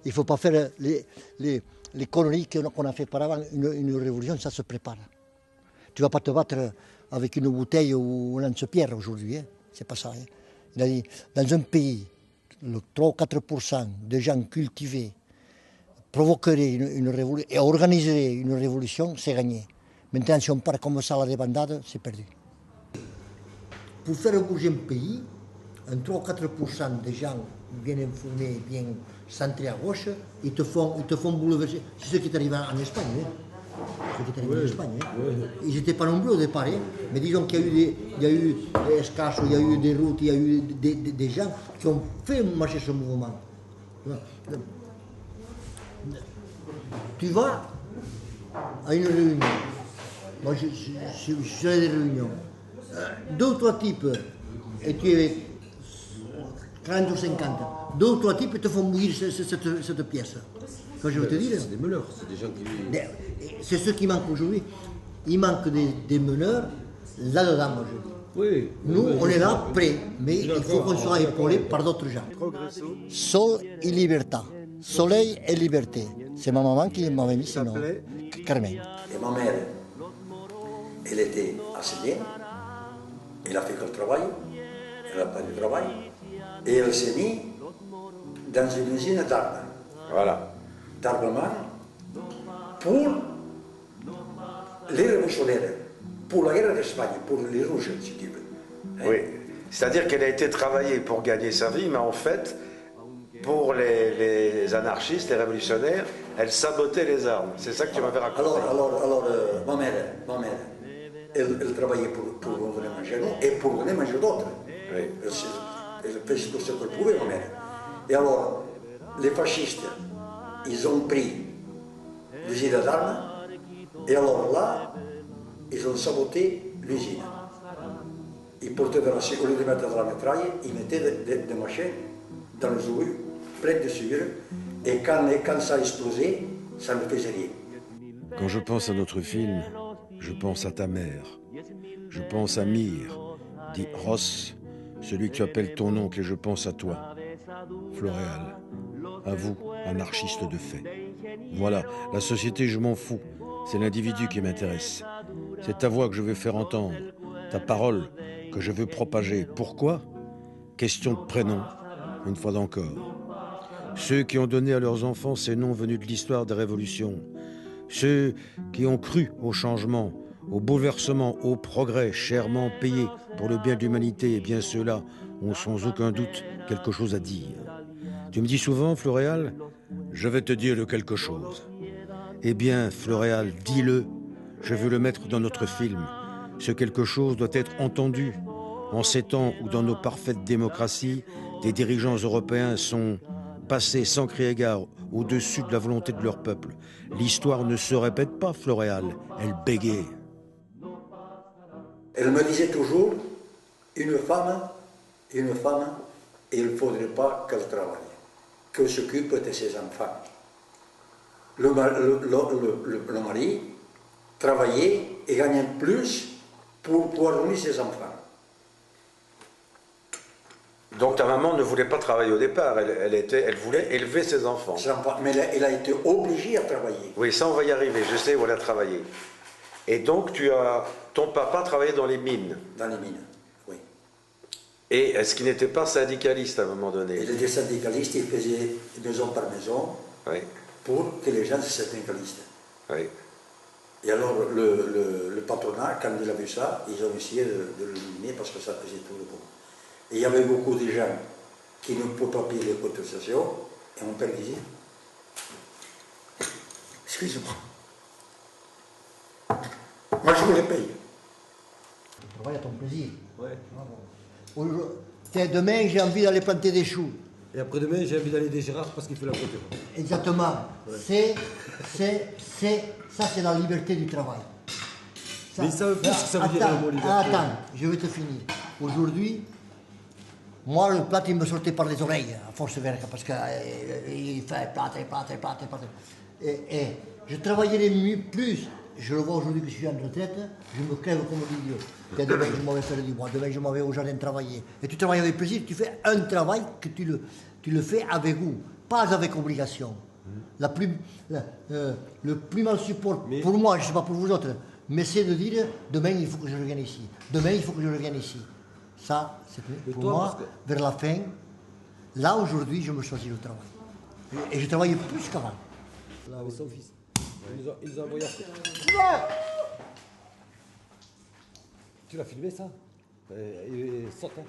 Il ne faut pas faire les conneries qu'on a fait par avant. Une révolution, ça se prépare. Tu ne vas pas te battre avec une bouteille ou un lance-pierre aujourd'hui. Hein. C'est pas ça. Hein. Il a dit, dans un pays, le 3 ou 4% de gens cultivés provoqueraient une révolution et organiseraient une révolution, c'est gagné. Maintenant, si on part comme ça à la débandade, c'est perdu. Pour faire bouger un pays, un 3 ou 4% de gens bien informés, bien centrés à gauche, ils te font bouleverser. C'est ce qui est arrivé en Espagne. Hein. Ce qui est arrivé en Espagne. Hein. Ils n'étaient pas nombreux au départ, hein. Mais disons qu'il y a eu des escassos, il y a eu des routes, il y a eu des gens qui ont fait marcher ce mouvement. Tu vas à une réunion. Moi, je suis à des réunions. 2 ou 3 types, et tu es 30 ou 50, 2 ou 3 types te font bouillir cette pièce. Quand je veux te dire. C'est des meneurs, c'est des gens qui... C'est ce qui manque aujourd'hui. Il manque des meneurs là-dedans, moi je dis. Oui. Nous, on est là, prêts, mais il faut qu'on soit épaulé par d'autres gens. Sol et liberté. Soleil et liberté. C'est ma maman qui m'avait mis ce nom. Carmen. Et ma mère, elle était enseignante, elle a fait que le travail, elle n'a pas de travail, et elle s'est mise dans une usine d'armes. Voilà. D'armement pour les révolutionnaires, pour la guerre d'Espagne, pour les rouges, si tu veux. Hein? Oui. C'est-à-dire qu'elle a été travaillée pour gagner sa vie, mais en fait, pour les anarchistes, les révolutionnaires, elle sabotait les armes. C'est ça que tu m'avais raconté. Alors ma mère, elle travaillait pour le gouvernement Génon et pour le gouvernement d'autres. Oui. Elle faisait tout ce qu'elle pouvait, ma mère. Et alors, les fascistes, ils ont pris l'usine d'armes, et alors là, ils ont saboté l'usine. Ils portaient au lieu de mettre de la mitraille, ils mettaient des machins dans les roues, pleines de sueur, et quand ça a explosé, ça ne faisait rien. Quand je pense à notre film, je pense à ta mère. Je pense à Mir, dit Ross, celui que tu appelles ton oncle, et je pense à toi, Floréal. À vous, anarchiste de fait. Voilà, la société, je m'en fous. C'est l'individu qui m'intéresse. C'est ta voix que je veux faire entendre, ta parole que je veux propager. Pourquoi? Question de prénom, une fois encore. Ceux qui ont donné à leurs enfants ces noms venus de l'histoire des révolutions. Ceux qui ont cru au changement, au bouleversement, au progrès chèrement payé pour le bien de l'humanité, et bien ceux-là ont sans aucun doute quelque chose à dire. Tu me dis souvent, Floréal, je vais te dire le quelque chose. Eh bien, Floréal, dis-le, je veux le mettre dans notre film. Ce quelque chose doit être entendu. En ces temps où dans nos parfaites démocraties, des dirigeants européens sont passés sans crier gare au-dessus de la volonté de leur peuple. L'histoire ne se répète pas, Floréal, elle bégait. Elle me disait toujours, une femme, il ne faudrait pas qu'elle travaille, qu'elle s'occupe de ses enfants. Le mari travaillait et gagnait plus pour nourrir ses enfants. Donc ta maman ne voulait pas travailler au départ, elle voulait élever ses enfants. Mais elle a été obligée à travailler. Oui, ça on va y arriver, je sais où elle a travaillé. Et donc ton papa travaillait dans les mines. Dans les mines, oui. Et est-ce qu'il n'était pas syndicaliste à un moment donné? Il était syndicaliste, il faisait maison par maison, oui, pour que les gens soient syndicalistes. Oui. Et alors le patronat, quand il a vu ça, ils ont essayé de l'éliminer parce que ça faisait tout le bon. Et il y avait beaucoup de gens qui ne pouvaient pas payer les cotisations, et mon père disait, excuse-moi, moi je vous les paye. Tu travailles à ton plaisir. Ouais. Tiens, demain j'ai envie d'aller planter des choux. Et après-demain, j'ai envie d'aller des girafes parce qu'il faut la clôture. Exactement. Ouais. Ça, c'est la liberté du travail. Ça, mais ils savent plus ce que ça veut dire le mot liberté. Attends, je vais te finir. Aujourd'hui, moi, le plat, il me sortait par les oreilles, à force de verre, parce qu'il fait plat. Et je travaillais plus. Je le vois aujourd'hui que je suis en retraite, je me crève comme un idiot. Demain, je m'en vais faire du bois, demain, je m'en vais au jardin travailler. Et tu travailles avec plaisir, tu fais un travail que tu le fais avec goût. pas avec obligation. Le plus mal support pour moi, je ne sais pas pour vous autres, mais c'est de dire demain il faut que je revienne ici. Demain il faut que je revienne ici. Ça, c'est pour moi, vers la fin, là aujourd'hui, je me choisis le travail. Et je travaille plus qu'avant. Là, avec son fils. Ils ont envoyé après. Tu l'as filmé ça? Il saute. Hein.